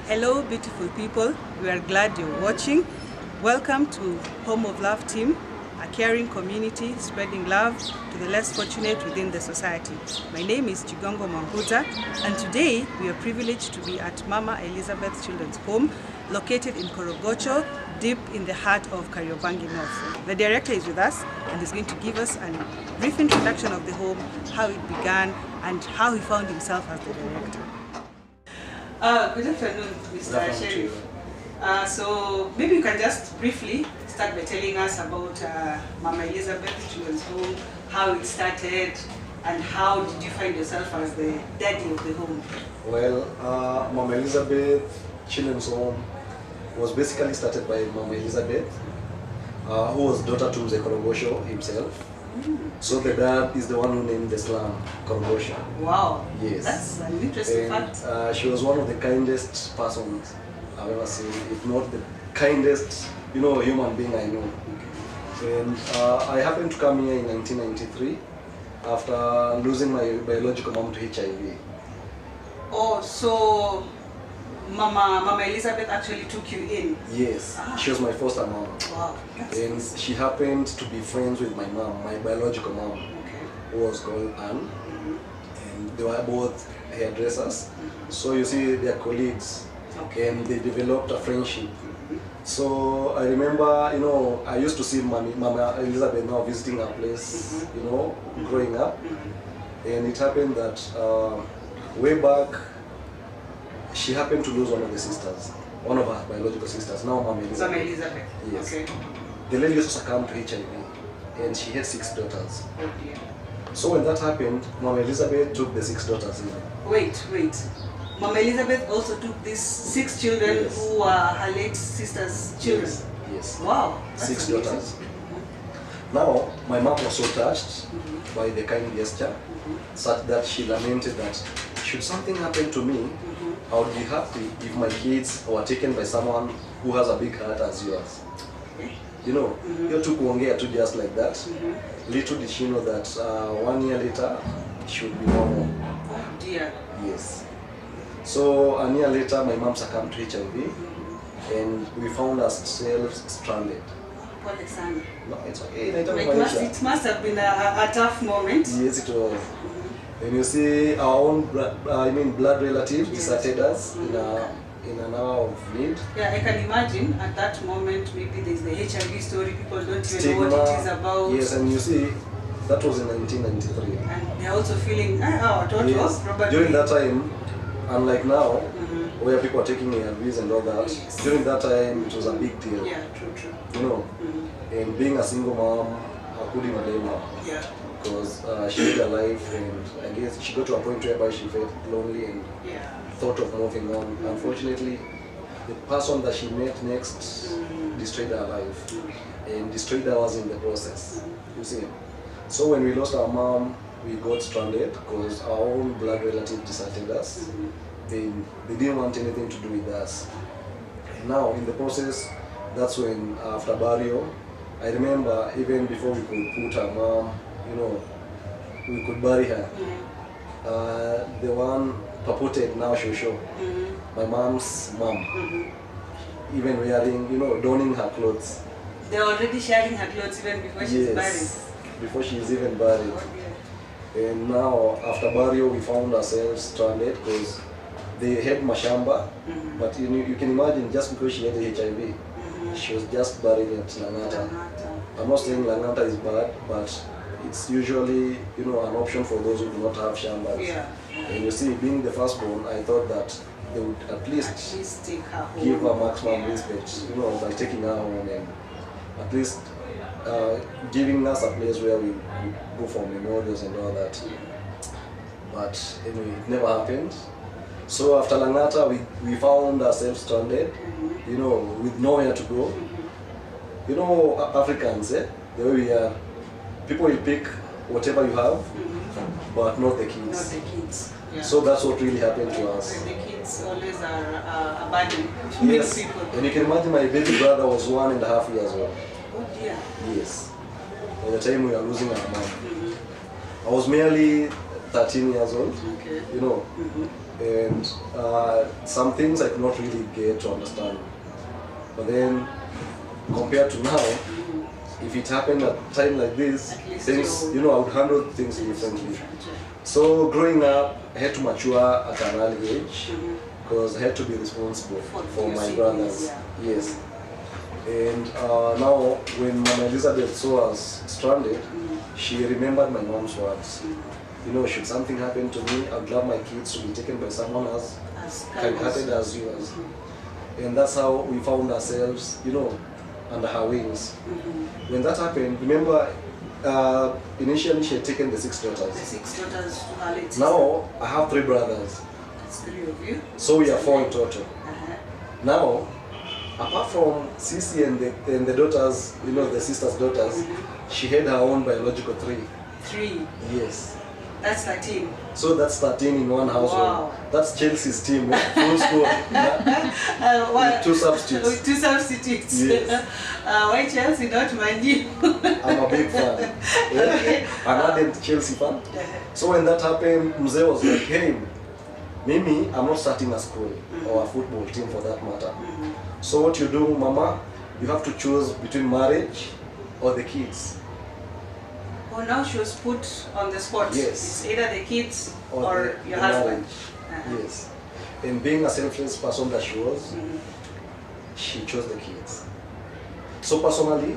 Hello beautiful people, we are glad you're watching. Welcome to Home of Love team, a caring community spreading love to the less fortunate within the society. My name is Chigongo Mambuta, and today we are privileged to be at Mama Elizabeth Children's Home, located in Korogocho, deep in the heart of Kariobangi North. The director is with us and is going to give us a brief introduction of the home, how it began, and how he found himself as the director. Good afternoon, Mr. Sheriff. So maybe you can just briefly start by telling us about Mama Elizabeth Children's Home, how it started, and how did you find yourself as the daddy of the home? Well, Mama Elizabeth Children's Home was basically started by Mama Elizabeth, who was daughter to Mzee Korogosho himself. So the dad is the one who named the slum Korogosho. Wow. Yes. That's an interesting fact. She was one of the kindest persons I've ever seen, if not the kindest, human being I know. Okay. And I happened to come here in 1993 after losing my biological mom to HIV. Oh, so Mama Elizabeth actually took you in? Yes, she was my foster mom. Wow. And she happened to be friends with my mom, my biological mom, okay, who was called Anne. And they were both hairdressers. So you see, they're colleagues, okay, and they developed a friendship. So I remember, I used to see Mama Elizabeth now visiting our place, growing up. And it happened that way back, she happened to lose one of the sisters, one of her biological sisters, now Mama Elizabeth. Mama Elizabeth, yes. Okay. The lady also succumbed to HIV, and she had 6 daughters. Oh dear. So when that happened, Mama Elizabeth took the 6 daughters in. Wait. Mama Elizabeth also took these 6 children, yes, who were her late sister's children? Yes. Wow. 6 daughters. Now, my mom was so touched by the kind gesture, such that she lamented that, should something happen to me, I would be happy if my kids were taken by someone who has a big heart as yours. You took kuongea to just like that. Little did she know that 1 year later, she would be normal. Oh dear. Yes. So a year later, my mom succumbed to HIV, and we found ourselves stranded. No, it's okay. It must have been a tough moment. Yes, it was. And you see, our own blood relatives deserted us in an hour of need. Yeah, I can imagine at that moment, maybe there's the HIV story, people don't even Stigma, know what it is about. Yes, and you see, that was in 1993. And they're also feeling, yes, probably. During that time, unlike now, where people are taking ARVs and all that, yes, during that time, it was a big deal. Yeah, true. And being a single mom, I couldn't blame her. Yeah. Because she lived her life, and I guess she got to a point whereby she felt lonely and thought of moving on. Unfortunately, the person that she met next destroyed her life and destroyed ours in the process. You see. So when we lost our mom, we got stranded because our own blood relative deserted us. They didn't want anything to do with us. And now in the process, that's when after burial, I remember even before we could put her mom, we could bury her. The one purported now Shosho, my mom's mom, even wearing, donning her clothes. They're already sharing her clothes even before she's buried? Before she's even buried. And now, after burial, we found ourselves stranded because they had mashamba, but you can imagine, just because she had HIV, she was just buried at Langata. I'm not saying Langata is bad, but it's usually, an option for those who do not have shambas. And you see, being the firstborn, I thought that they would at least take her home. give her maximum respect, you know, by taking her home and at least giving us a place where we go for memorials and all that. But anyway, it never happened. So after Langata, we found ourselves stranded, you know, with nowhere to go. You know, Africans, the way we are, people will pick whatever you have, but not the kids. Not the kids. Yeah. So that's what really happened to us. The kids always are abandoned to many people. And you can imagine my baby brother was 1.5 years old. Oh dear. Yes. By the time we were losing our mom. I was merely 13 years old, you know, and some things I could not really get to understand. But then, compared to now, if it happened at a time like this, things, you know, I would handle things differently. So growing up, I had to mature at an early age because I had to be responsible for my brothers. Yes. And now, when Mama Elizabeth saw us stranded, she remembered my mom's words. You know, should something happen to me, I'd love my kids to be taken by someone as kind-hearted as yours. And that's how we found ourselves, you know, under her wings. When that happened, remember, initially she had taken the 6 daughters. The 6 daughters to her late sister. Now, I have 3 brothers. That's 3 of you. So we are 4 in total. Now, apart from Sisi and the daughters, you know, the sister's daughters, she had her own biological 3. 3? Yes. That's 13. So that's 13 in one household. Wow. That's Chelsea's team, full squad. With 2 substitutes. With 2 substitutes. Yes. Why Chelsea, not Man U? I'm a big fan. Okay. An ardent Chelsea fan. So when that happened, Mzee was like, hey, Mimi, I'm not starting a school or a football team for that matter. So what you do, Mama, you have to choose between marriage or the kids. Oh, now she was put on the spot. Yes. It's either the kids or your husband. Yes. And being a selfless person that she was, she chose the kids. So personally,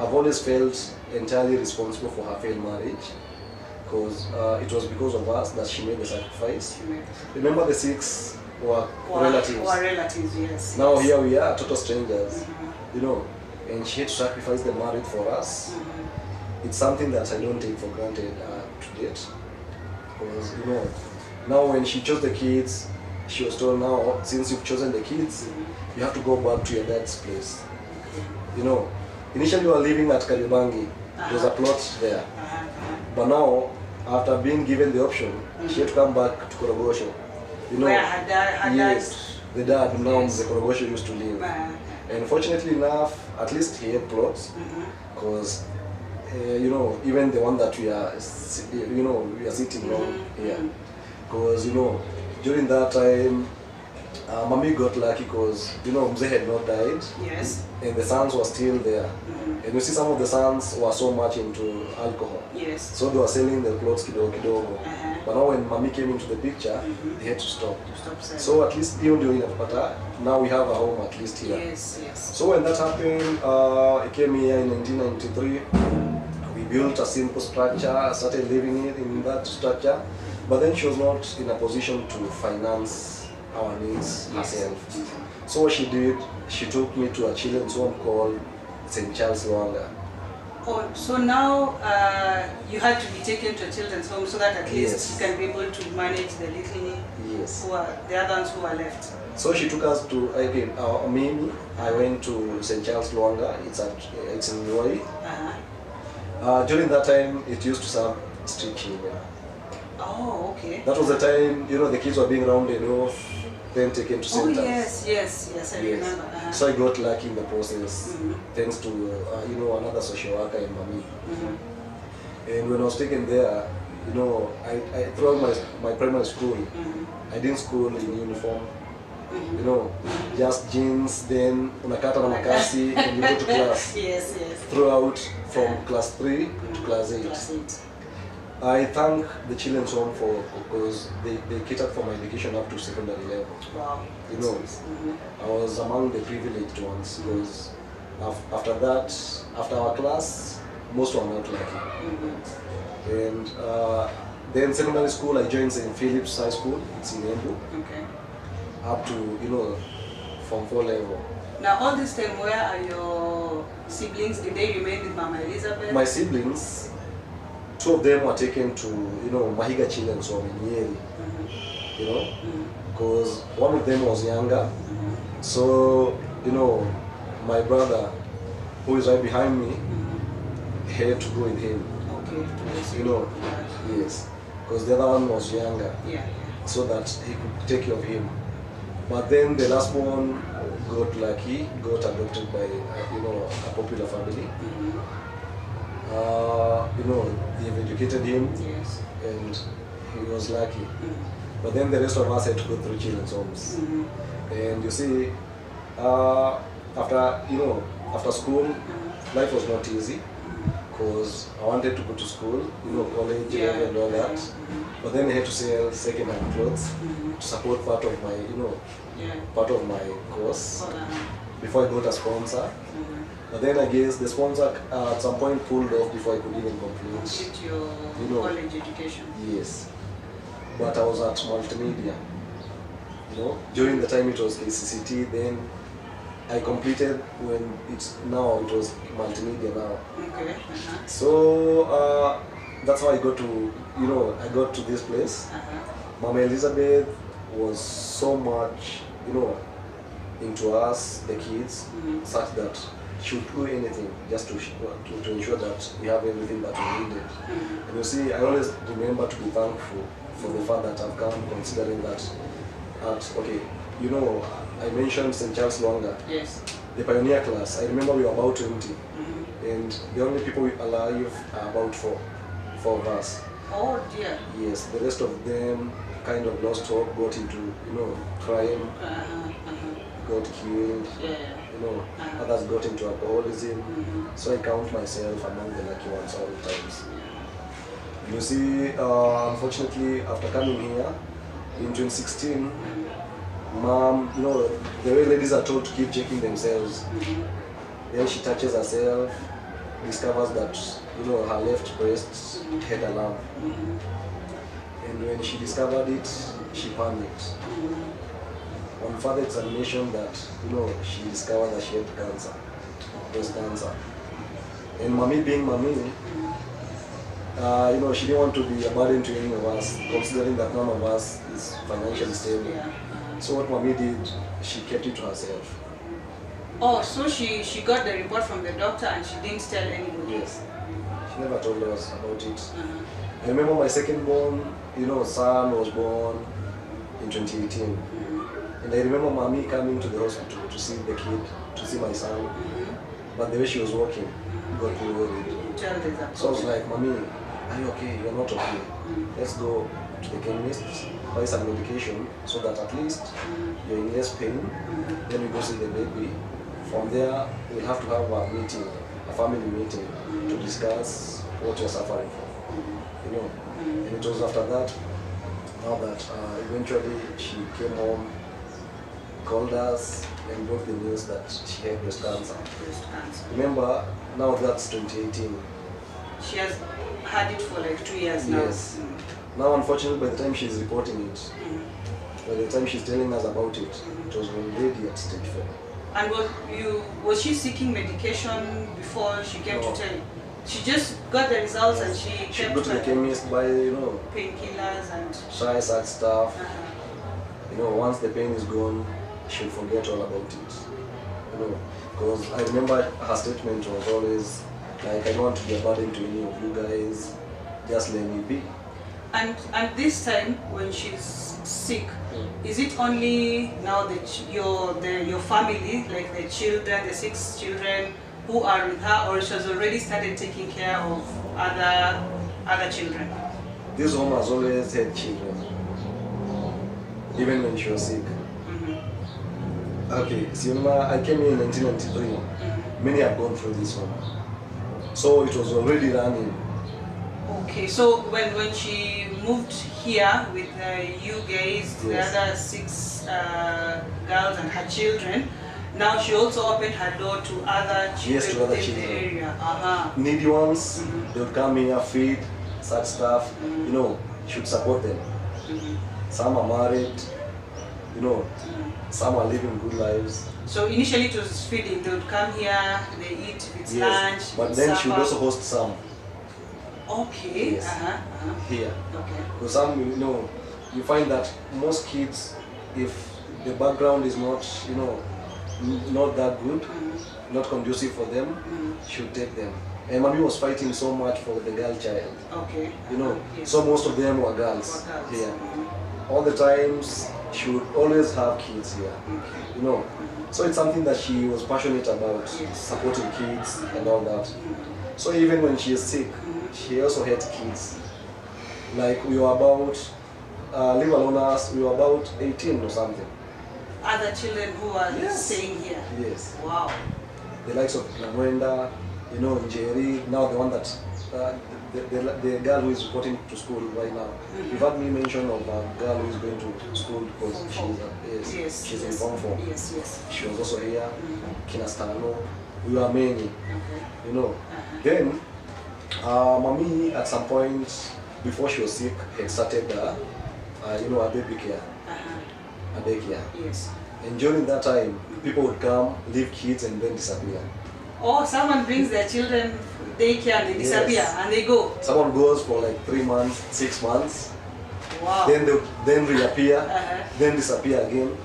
I've always felt entirely responsible for her failed marriage because it was because of us that she made the sacrifice. Remember the 6 were relatives. Were relatives, yes. Now here we are, total strangers, you know, and she had to sacrifice the marriage for us. It's something that I don't take for granted to date, because, you know, now when she chose the kids, she was told, now, since you've chosen the kids, you have to go back to your dad's place. You know, initially we were living at Kariobangi, there's a plot there, but now, after being given the option, she had to come back to Korogosho. You know, where her dad, the dad, now the Korogosho used to live. And fortunately enough, at least he had plots, because you know, even the one that we are, you know, we are sitting on here, because, you know, during that time, Mommy got lucky because, you know, Mzee had not died. Yes. And the sons were still there. And you see some of the sons were so much into alcohol. Yes. So they were selling the clothes kidogo kidogo. But now when Mommy came into the picture, they had to stop. So at least even during that, now we have a home at least here. Yes, yes. So when that happened, I came here in 1993. We built a simple structure, started living in that structure. But then she was not in a position to finance our needs herself. So what she did, she took me to a children's home called St. Charles Luanga. Oh, so now you had to be taken to a children's home so that at least you can be able to manage the little, who are the other ones who are left. So she took us to, again, Mimi, I went to St. Charles Luanga, it's in Nwai. During that time, it used to serve street children. Oh, okay. That was the time, you know, the kids were being rounded off, then taken to centers. Oh, yes, I remember. So I got lucky in the process, thanks to, you know, another social worker in Mami. And when I was taken there, you know, I throughout my primary school, I didn't school in uniform. You know, just jeans, then unakata na makasi, and you go to class. Yes. Throughout from class 3 to class 8. I thank the children's home because they catered for my education up to secondary level. Wow. You know, I was among the privileged ones because after that, after our class, most were not lucky. And then secondary school, I joined St. Philip's High School. It's in Embu. Okay. up to, you know, Form 4 level. Now, all this time, where are your siblings? Did they remain with Mama Elizabeth? My siblings, 2 of them were taken to, you know, Mahiga Children's Home in Nyeri, you know, because one of them was younger. So, you know, my brother, who is right behind me, had to go with him. Okay. You know, yes, because the other one was younger, Yeah. so that he could take care of him. But then the last one got lucky, got adopted by, you know, a popular family. You know, they've educated him, Yes. and he was lucky. But then the rest of us had to go through children's homes. And you see, after, you know, after school, life was not easy, because I wanted to go to school, you know, college and all that. But then I had to sell second-hand clothes to support part of my, you know, part of my course before I got a sponsor. But then I guess the sponsor at some point pulled off before I could even complete your you know, college education. Yes. But I was at multimedia. You know, during the time it was ACCT, then I completed when it's now it was multimedia now. Okay. So that's how I got to, you know, I got to this place. Mama Elizabeth was so much, you know, into us, the kids, such that she would do anything just to ensure that we have everything that we needed. And you see, I always remember to be thankful for the fact that I've come, considering that, okay, you know, I mentioned St. Charles Longa. Yes. The pioneer class, I remember we were about 20, and the only people alive are about four of us. Oh dear. Yes, the rest of them kind of lost hope, got into, you know, crime, got killed, you know, others got into alcoholism. So I count myself among the lucky ones all the times. You see, unfortunately, after coming here in 2016, Mom, you know, the way ladies are told to keep checking themselves, then she touches herself, discovers that, you know, her left breast had a lump. And when she discovered it, she panicked. On further examination, that, you know, she discovered that she had cancer, breast cancer. And Mommy being Mommy, you know, she didn't want to be a burden to any of us, considering that none of us is financially stable. So what Mommy did, she kept it to herself. Oh, so she got the report from the doctor and she didn't tell anybody? Yes. She never told us about it. I remember my second born, you know, son was born in 2018. And I remember Mommy coming to the hospital to see the kid, to see my son. But the way she was walking, got me worried. So I was like, Mommy, are you okay? You're not okay. Let's go to the chemist, buy some medication so that at least you're in less pain. Then we go see the baby. From there, we'll have to have a meeting, a family meeting, to discuss what you're suffering from. You know, and it was after that, now that eventually she came home, called us, and broke the news that she had breast cancer. Remember, now that's 2018. She has had it for like 2 years now. Yes. Now, unfortunately, by the time she's reporting it, by the time she's telling us about it, it was already at stage 4. And was she seeking medication before she came to tell you? She just got the results and she kept go to the chemist, buy, you know, painkillers and try such stuff. You know, once the pain is gone, she'll forget all about it. You know, because I remember her statement was always like, I don't want to be a burden to any of you guys, just let me be. And this time when she's sick, is it only now that your family, like the children, the 6 children who are with her, or she has already started taking care of other children? This home has always had children, even when she was sick. Okay, so you remember I came in 1993. Many have gone through this home, so it was already running. Okay, so when she moved here with you guys, the other 6 girls and her children, now she also opened her door to other children in the area. Needy ones, they would come here, feed, such stuff, you know, should support them. Some are married, you know, some are living good lives. So initially it was feeding. They would come here, they eat, it's lunch, but then supper. she would also host some. Okay. Yes. Here. Okay. Because some, you know, you find that most kids, if the background is not, you know, not that good, not conducive for them, should take them. And mommy was fighting so much for the girl child. Okay. You know, so most of them were girls here. All the times she would always have kids here. You know, so it's something that she was passionate about, supporting kids and all that. So even when she is sick, she also had kids. Like we were about, leave alone us, we were about 18 or something. Other children who are staying here? Yes. Wow. The likes of Namwenda, you know, Njeri, now the one that, the girl who is reporting to school right now. You've heard me mention of a girl who is going to school because she's in Form 4. Yes. She was also here, Kinastano, we were many, you know. Then, mommy at some point, before she was sick, had started, you know, a baby care, a daycare. Yes. And during that time, people would come, leave kids, and then disappear. Oh, someone brings their children daycare and they disappear and they go. Someone goes for like 3 months, 6 months. Wow. Then reappear, then disappear again.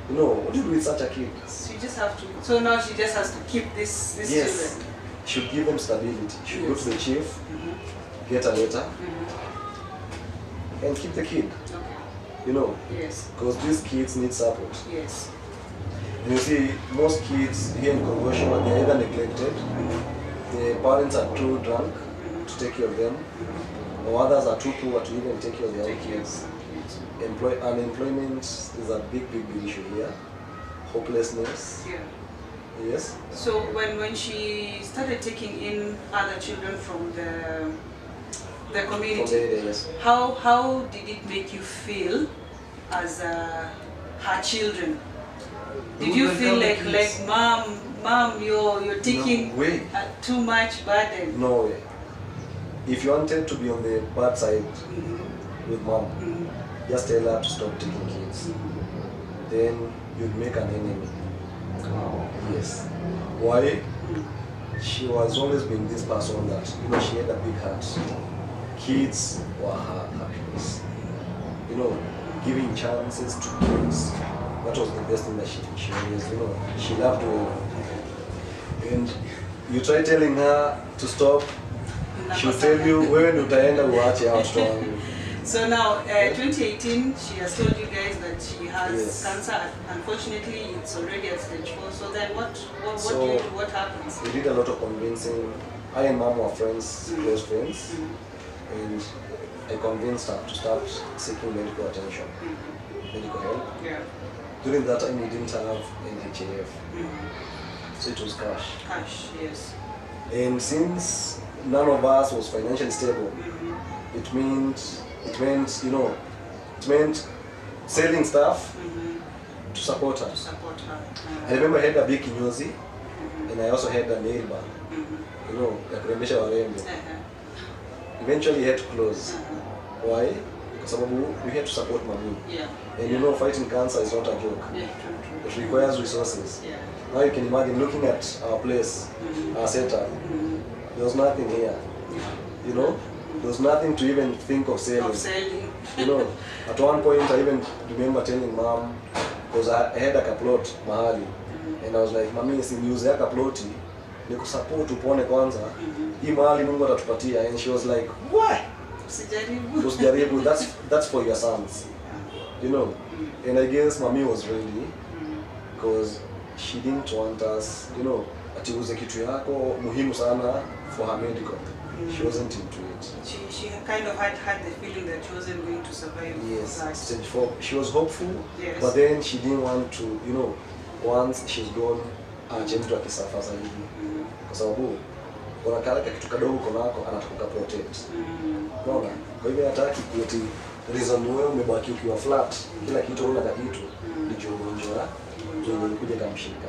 You know, what do you do with such a kid? She just have to. So now she just has to keep these children. Should give them stability. Should go to the chief, get a letter, and keep the kid. You know, because these kids need support. Yes. And you see, most kids here in Kongosho, they're either neglected, the parents are too drunk to take care of them, or others are too poor to even take care of their own kids. Unemployment is a big issue here. Hopelessness. Yes. So when she started taking in other children from the community, how did it make you feel as her children? Did you feel like mom, you're taking too much burden? No way. If you wanted to be on the bad side with mom, just tell her to stop taking kids. Then you'd make an enemy. Yes. Why? She was always being this person that, you know, she had a big heart. Kids were her happiness. You know, giving chances to kids. That was the best thing that she always, you know, she loved doing. And you try telling her to stop, she'll tell you, when utaenda uache hao watoto wangu. So now, 2018, she has told you guys that she has cancer. Unfortunately, it's already at stage 4. So then what happens? We did a lot of convincing. I and mom were friends, close friends. And I convinced her to start seeking medical attention, medical help. During that time, we didn't have NHIF. So it was cash. Cash, yes. And since none of us was financially stable, it meant, you know, it meant selling stuff to support her. I remember I had a big kinyozi, and I also had a nail bar, you know, ya kurembesha warembo. Eventually, I had to close. Why? Because we had to support mommy. And you know, fighting cancer is not a joke. It requires resources. Now you can imagine looking at our place, our setup. There was nothing here. You know, there was nothing to even think of selling. You know, at one point I even remember telling mom, because I had a kaplot mahali, and I was like, mami, si niuze ya kaploti, niku support upone kwanza, hii mahali Mungu atatupatia. And she was like, what? Usijaribu, that's for your sons. You know, and I guess mommy was ready, because she didn't want us, you know, ati uze kitu yako muhimu sana for her medical. She wasn't into it. She kind of had the feeling that she wasn't going to survive. Yes, stage 4. She was hopeful, but then she didn't want to, you know, once she's gone, mtu akisafa zaidi. Kwa sababu kuna kale kitu kadogo konako anataka protect. Unaona? Kwa hivyo hataki kueti reason wewe umebaki ukiwa flat, kila kitu una kitu ni ugonjwa ndio kuja kamshika.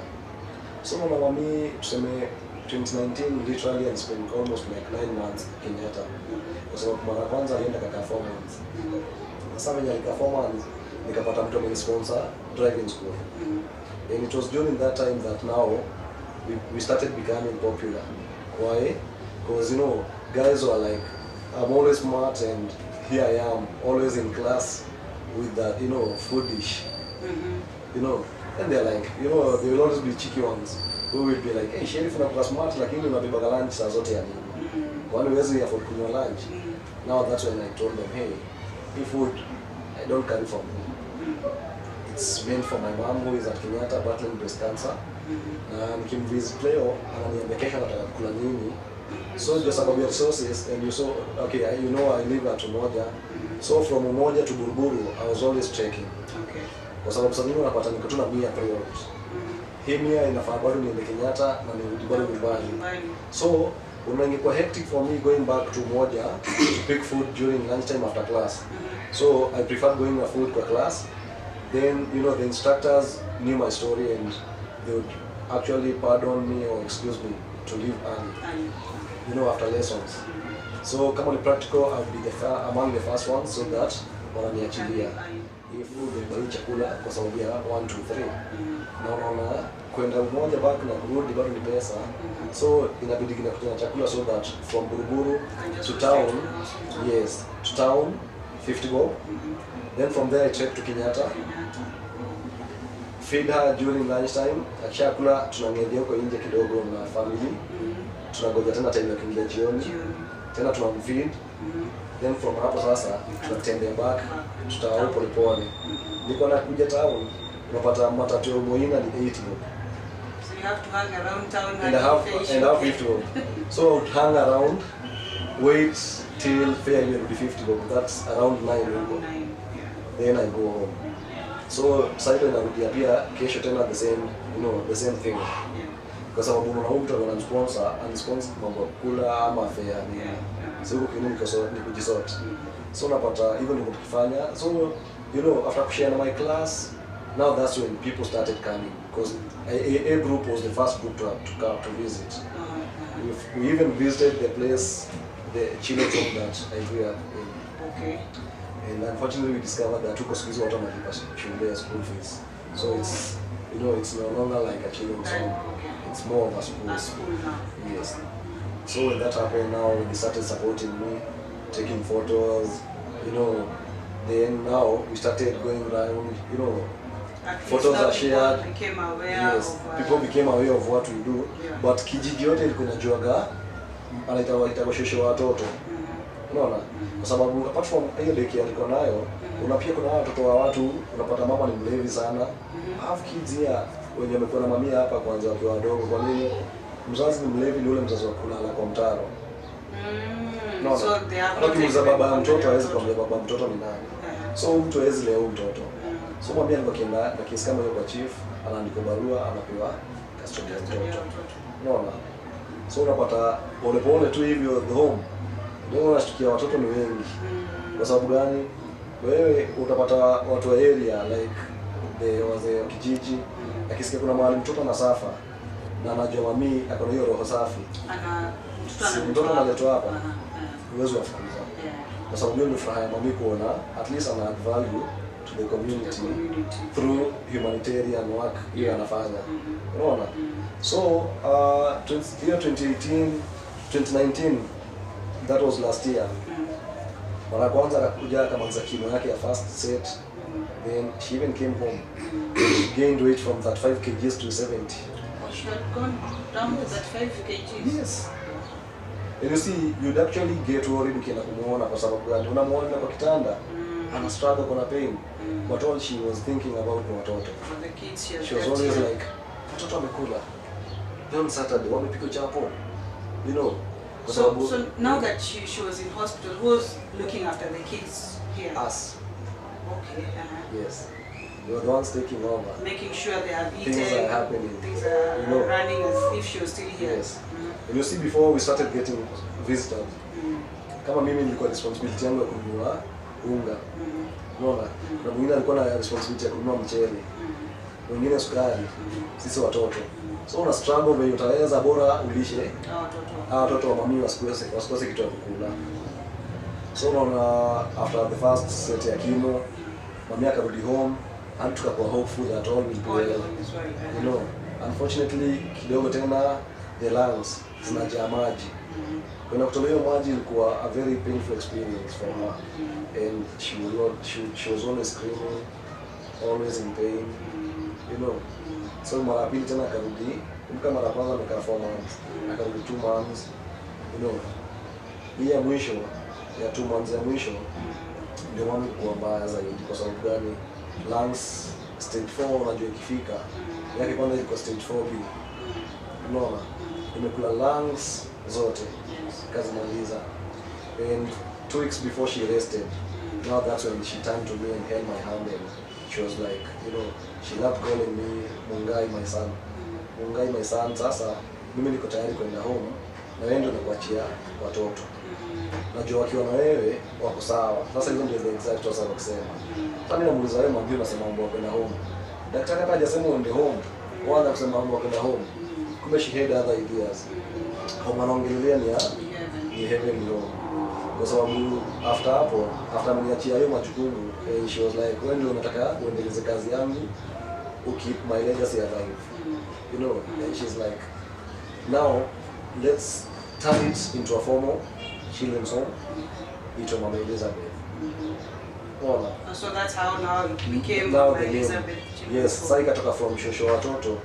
So mami tuseme 2019 literally I spent almost like 9 months in Kenyatta. Kwa sababu mara kwanza alienda kaka 4 months. Sasa mwenye alika 4 months nikapata mtu amenisponsor driving school. And it was during that time that now we started becoming popular. Why? Because you know, guys were like, I'm always smart and here I am, always in class with the, you know, food dish. You know, and they're like, you know, they will always be cheeky ones who will be like, hey, Sheriff unakuwa smart lakini unabebaga lunch saa zote ya nini? Kwani huwezi afford kunywa lunch? Now that's when I told them, hey, if food I don't carry for me. It's meant for my mom who is at Kenyatta battling breast cancer. Na nikimvisit leo ananiambia kesho nataka kula nini. So just about your resources, and you saw, okay, you know I live at Umoja. So from Umoja to Buruburu, I was always trekking. Okay. Kwa sababu sasa unapata niko tu na 100 priorities. Hii 100 inafaa bado niende Kenyatta na nirudi bado nyumbani. So unaingekuwa hectic for me going back to Umoja to pick food during lunchtime after class. So I preferred going to food kwa class. Then, you know, the instructors knew my story and they would actually pardon me or excuse me to leave early, you know, after lessons. So, kama ni practical, I would be among the first ones so that wananiachilia. Hii food ni chakula kwa sababu ya 1, 2, 3. Na unaona kwenda Umoja back na kurudi bado ni pesa. So, inabidi kinakutia chakula so that from Buruburu to town, yes, to town, 50 bob. Then from there I trek to Kenyatta. Feed her during lunchtime. Akishakula tunang'edia huko nje kidogo na family. Tunangoja tena time ya kuingia jioni. Tena tunamfeed. Then from hapo sasa tunatembea back, tutawa pole pole. Niko na kuja town, unapata matatu ya Moina ni 80. So you have to hang around town and have 50 bob. So I would hang around, wait till fare will be 50 bob. That's around 9 huko. Then I go home. So cycle narudia pia kesho tena the same, you know, the same thing. Kwa sababu unaona mtu anasponsor mambo kula ama fare ni. So huko kinini ni kujisort. So napata even niko tukifanya. So you know, after kushare my class, now that's when people started coming because a group was the first group to come to visit. We even visited the place, the children's home that I grew up in. Okay. And unfortunately we discovered that tuko siku hizo watu wanalipa shule school fees. So it's, you know, it's no longer like a children's home. It's more of a school. A school now. Yes. So when that happened, now they started supporting me, taking photos, you know. Then now we started going around, you know, photos are shared. Became aware yes, of, people became aware of what we do. Yeah. But kijiji yote ilikuwa inajuaga anaita shosho watoto. Unaona? Kwa sababu apart from hiyo deki alikuwa nayo, pia kuna watoto wa watu, unapata mama ni mlevi sana. Half kids here wenye wamekuwa na mamia hapa kwanza wakiwa wadogo. Kwa nini? Mzazi ni mlevi ni ule mzazi wa kulala kwa mtaro. No, so they have to baba ya mtoto hawezi kuambia baba mtoto ni nani. So mtu hawezi leo mtoto. So mwambie alikuwa kienda na kesi kama hiyo kwa chief, anaandika barua, anapewa custody ya mtoto. Unaona? So unapata pole pole tu hivyo the home. Ndio unashtukia watoto ni wengi. Kwa sababu gani? Wewe utapata watu wa area like wazee wa kijiji, akisikia kuna mahali mtoto anasafa na anajua mami ako na hiyo roho safi. Mtoto analetwa hapa. Uwezo wa fukuza. Kwa sababu hiyo ni furaha ya mami kuona at least ana add value to the community through humanitarian work hiyo anafanya. Unaona? So, 2019, that was last year. Mara kwanza akakuja akamaliza kimo yake ya first set. Then she even came home. She gained weight from 35 kgs to 70. She had gone down to 35 kgs? Yes. And you see, you'd actually get worried ukienda kumuona kwa sababu gani? Unamuona kwa kitanda, ana struggle, kuna pain. But all she was thinking about ni watoto. For the kids she was always like, watoto wamekula. Then Saturday, wamepika chapo. You know. So now that she was in hospital, who was looking after the kids here? Us. Okay. Yes. You were the ones taking over. Making sure they have eaten. Things are happening. Things are running as if she was still here. Yes. And you see, before we started getting visitors, kama mimi nilikuwa responsibility yangu ya kununua unga. Unaona? Na mwingine alikuwa na responsibility ya kununua mchele. Mwingine sukari. Sisi watoto. So una struggle venye utaweza bora ulishe watoto wa mami wasikose kitu ya kukula. So unaona after the first set ya kimo mami akarudi home, and tukakuwa hopeful that all will be well. You know, unfortunately kidogo tena the lungs zinajaa maji. When kutolewa maji ilikuwa a very painful experience for her, and she was always screaming, always in pain, you know. So mara pili tena akarudi, kama mara kwanza amekaa 4 months, akarudi 2 months, you know. Hii ya mwisho ya 2 months ya mwisho ndio mami kuwa mbaya zaidi. Kwa sababu gani? Lungs stage 4 unajua ikifika yake kwanza iko stage 4B, unaona, imekula lungs zote kazi maliza. And 2 weeks before she rested, now that's when she turned to me and held my hand, and she was like, you know, she loved calling me Mungai my son. Mungai my son. Sasa mimi niko tayari kwenda home na wewe ndio nakuachia watoto. Najua wakiwa na wewe wako sawa. Sasa hizo ndio the exact words anakusema. Sasa mimi namuuliza wewe, mwambie unasema mambo kwenda home. Daktari hapa hajasema uende home. Wala kusema mambo kwenda home. Kumbe she had other ideas. Home anaongelea ni heaven home. Kwa sababu after mniachia hiyo majukumu, she was like, wewe ndio unataka uendeleze kazi yangu, keep my legacy alive. You know, and she's like, now let's turn it into a formal children's home. It's Mama Elizabeth. So that's how now it became now Mama Elizabeth. Yes, sasa ikatoka from Shosho Watoto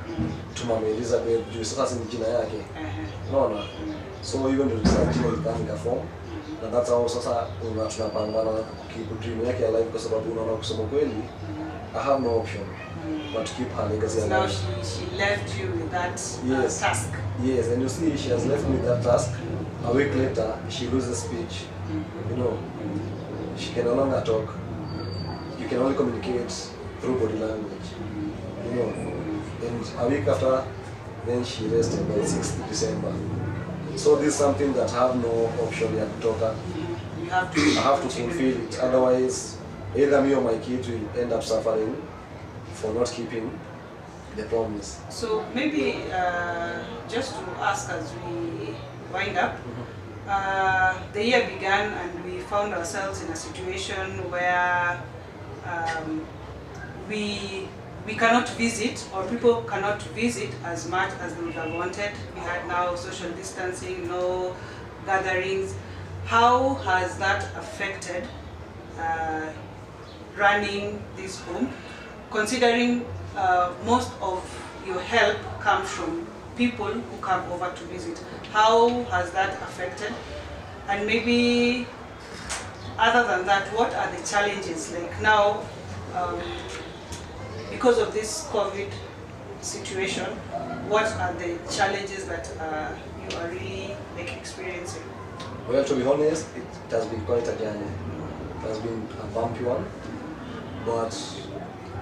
to Mama Elizabeth, juu sasa ni jina yake. Unaona? So hiyo ndio jina ikaanza form. Na that's how sasa tunapambana keep dream yake alive, kwa sababu unaona kusema kweli I have no option but to keep her legacy alive. Now she left you with that task. Yes, and you see she has left me with that task. A week later she loses speech. You know, she can no longer talk. You can only communicate through body language. You know, and a week after then she rested on 6th December. So this is something that I have no option ya kutoka. I have to fulfill it. Otherwise, either me or my kid will end up suffering for not keeping the promise. So maybe just to ask as we wind up, the year began and we found ourselves in a situation where we cannot visit, or people cannot visit as much as they would have wanted. We had now social distancing, no gatherings. How has that affected running this home, considering most of your help comes from people who come over to visit? How has that affected? And maybe other than that, what are the challenges like now? Because of this COVID situation, what are the challenges that you are really experiencing? Well, to be honest, it has been quite a journey. It has been a bumpy one, but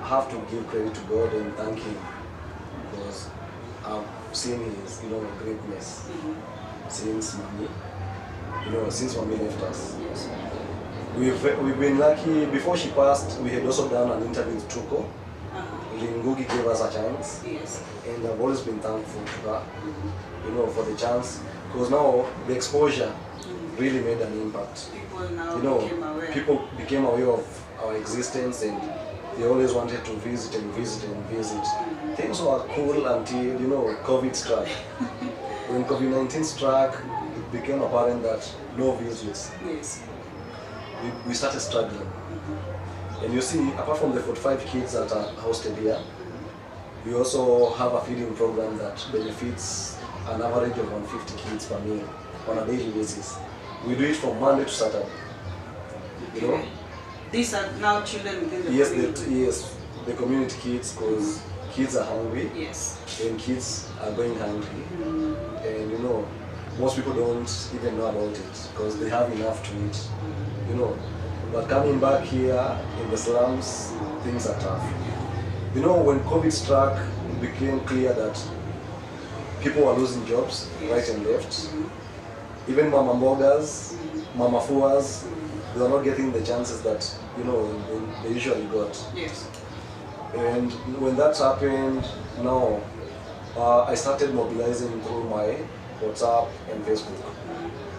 I have to give credit to God and thank Him, because I've seen His, greatness since Mommy left us. Yes. We've been lucky. Before she passed, we had also done an interview with Truko. Ngugi gave us a chance, yes, and I've always been thankful to her, for the chance, because now the exposure really made an impact. People now became aware. People became aware of our existence, and they always wanted to visit and visit and visit. Things were cool until COVID struck. When COVID-19 struck, it became apparent that no visits. Yes. We started struggling. And you see, apart from the 45 kids that are hosted here, we also have a feeding program that benefits an average of 150 kids per meal on a daily basis. We do it from Monday to Saturday. Okay. These are now children within the community? Yes, the community kids, because kids are hungry. Yes. And kids are going hungry. And most people don't even know about it because they have enough to eat. But coming back here in the slums, things are tough. When COVID struck, it became clear that people were losing jobs right and left. Even Mama Mbogas, Mama Fuas, they were not getting the chances that they usually got. Yes. And when that happened, now I started mobilizing through my WhatsApp and Facebook.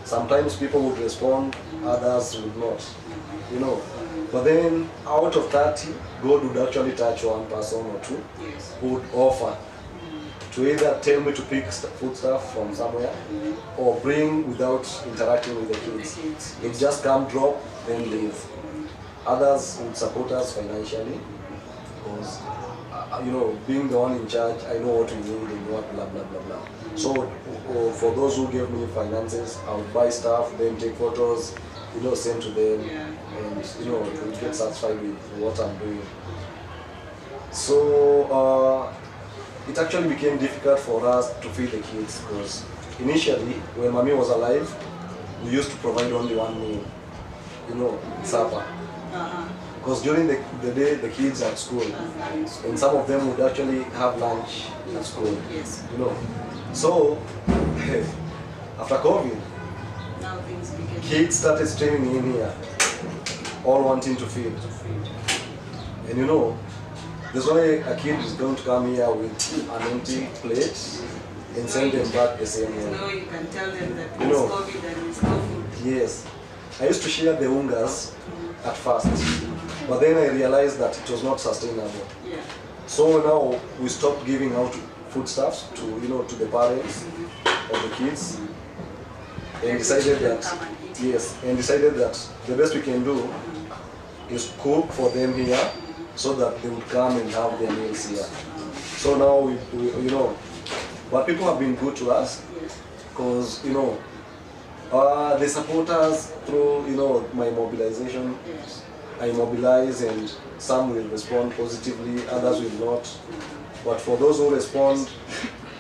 Sometimes people would respond, others would not. But then out of 30, God would actually touch one person or two who would offer to either tell me to pick food stuff from somewhere or bring without interacting with the kids. It just come, drop, then leave. Others would support us financially because, being the one in charge, I know what we need and what blah blah blah blah. So for those who gave me finances, I would buy stuff, then take photos, send to them, and to get satisfied with what I'm doing. So it actually became difficult for us to feed the kids because initially, when Mommy was alive, we used to provide only one meal, supper. Because during the day, the kids are at school, and some of them would actually have lunch at school. So after COVID, now things became kids started streaming in here, all wanting to feed. And there's why a kid is going to come here with an empty plate and send them back the same way. No, you can tell them that it's COVID and it's no food. Yes. I used to share the ungas at first, but then I realized that it was not sustainable. So now we stopped giving out foodstuffs to the parents of the kids, and decided that the best we can do is cook for them here, so that they would come and have their meals here. So now we but people have been good to us because they support us through my mobilization. I mobilize and some will respond positively, others will not. But for those who respond,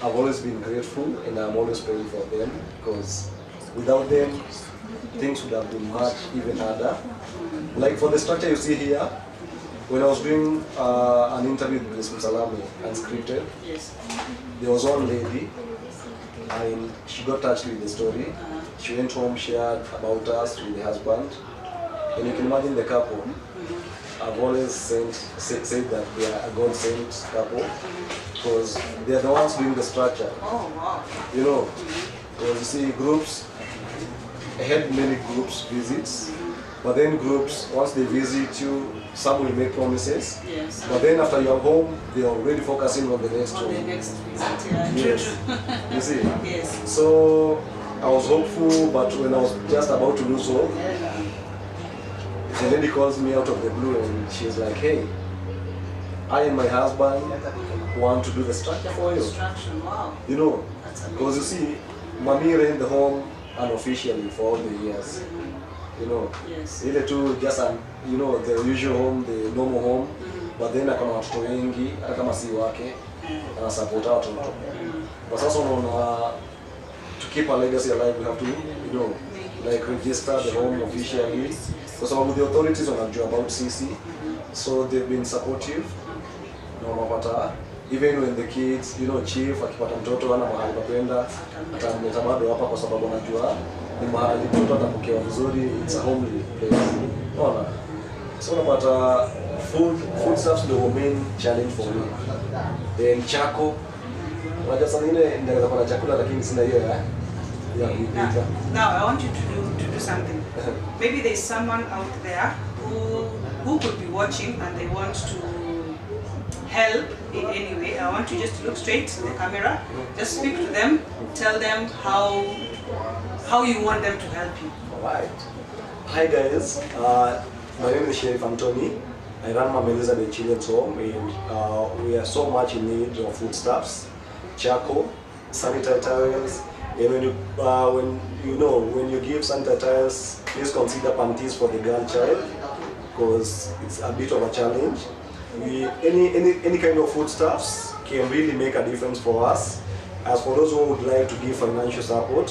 I've always been grateful and I'm always praying for them because without them, things would have been much even harder. Like for the structure you see here, when I was doing an interview with Miss Salami, unscripted, there was one lady and she got touched with the story. She went home, shared about us with the husband, and you can imagine the couple. I've always said that they are a God-sent couple because they are the ones doing the structure. Because you see groups, I had many groups visits, but then groups, once they visit you, some will make promises, but then after you're home, they're already focusing on the next one. The next visit, You see? So I was hopeful, but when I was just about to lose hope, the lady calls me out of the blue and she's like, hey, I and my husband want to do the structure for you. Because you see, Mommy ran the home unofficially for all the years. Ile tu just the usual home, the normal home, but then akona watoto wengi hata kama si wake anasupport watoto. But sasa unaona to keep our legacy alive we have to register the home officially because some of the authorities wanajua about CC, so they've been supportive. Even when the kids, chief akipata mtoto ana mahali pa kwenda atamleta bado hapa kwa sababu anajua ni mahali mtoto atapokewa vizuri, it's a homely place. So unapata food stuffs the main challenge for me. Then chako, unajua sana ile ndaweza kupata chakula lakini sina hiyo Now I want you to do something. Maybe there's someone out there who could be watching and they want to help in any way. I want you just to look straight to the camera, just speak to them, tell them how you want them to help you. Alright. Hi guys, my name is Sheriff Anthony. I run Mama Elizabeth Children's Home and we are so much in need of foodstuffs, charcoal, sanitary towels, and when you give sanitary towels, please consider panties for the girl child because it's a bit of a challenge. Any kind of foodstuffs can really make a difference for us. As for those who would like to give financial support,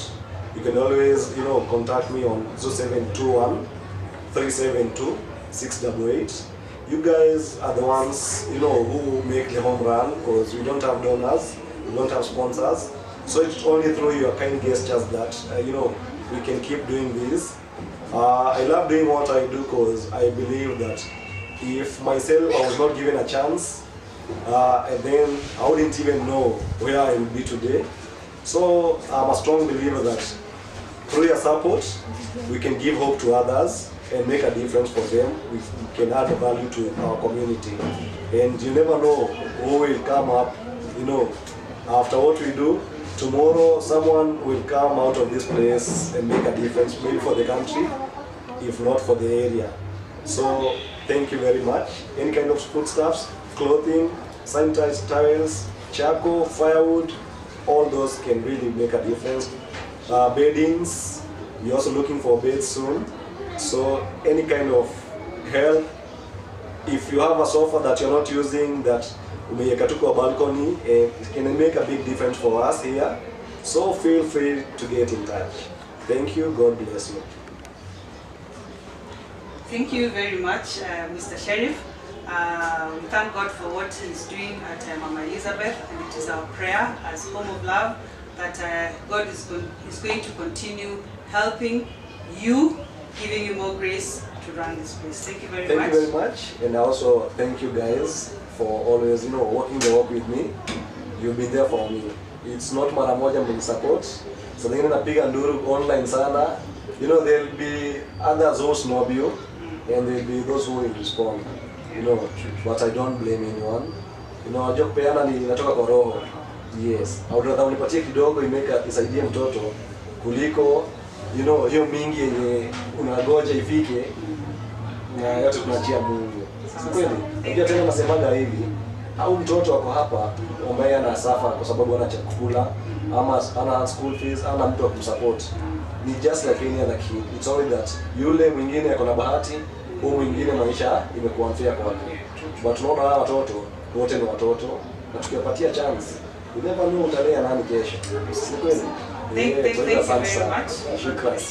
you can always contact me on 0721 372 688. You guys are the ones who make the home run because we don't have donors, we don't have sponsors. So it's only through your kind gestures that we can keep doing this. I love doing what I do because I believe that if myself I was not given a chance, and then I wouldn't even know where I would be today. So I'm a strong believer that through your support, we can give hope to others and make a difference for them. We can add value to our community. And you never know who will come up, after what we do. Tomorrow someone will come out of this place and make a difference, maybe for the country, if not for the area. So thank you very much. Any kind of foodstuffs, clothing, sanitized towels, charcoal, firewood, all those can really make a difference. Beddings, we're also looking for beds soon. So any kind of help, if you have a sofa that you're not using, that umeweka tu kwa balcony, it can make a big difference for us here. So feel free to get in touch. Thank you. God bless you. Thank you very much, Mr. Sheriff. We thank God for what He's doing at Mama Elizabeth, and it is our prayer as Home of Love that God is going to continue helping you, giving you more grace to run this place. Thank you very much. Thank you very much, and also thank you guys for always, walking the walk with me. You've been there for me. It's not mara moja mmenisupport. So then napiga nduru online sana. There'll be others who snob you, and there'll be those who will respond. But I don't blame anyone. Najua kupeana ni inatoka kwa roho. Yes. I would rather unipatie kidogo isaidie mtoto kuliko hiyo mingi yenye unagoja ifike na yote tunachia Mungu. Si kweli? Ndio tena nasemaga hivi, au mtoto wako hapa ambaye ana safa kwa sababu hana chakula ama ana school fees, ana mtu wa kumsupport. Ni just like any other kid. It's only that yule mwingine ako na bahati, huyu mwingine maisha imekuwa unfair kwake. But tunaona hawa watoto wote ni watoto na tukiwapatia chance, you never know utalea nani kesho. Si kweli? Thank you very much. Shukrani.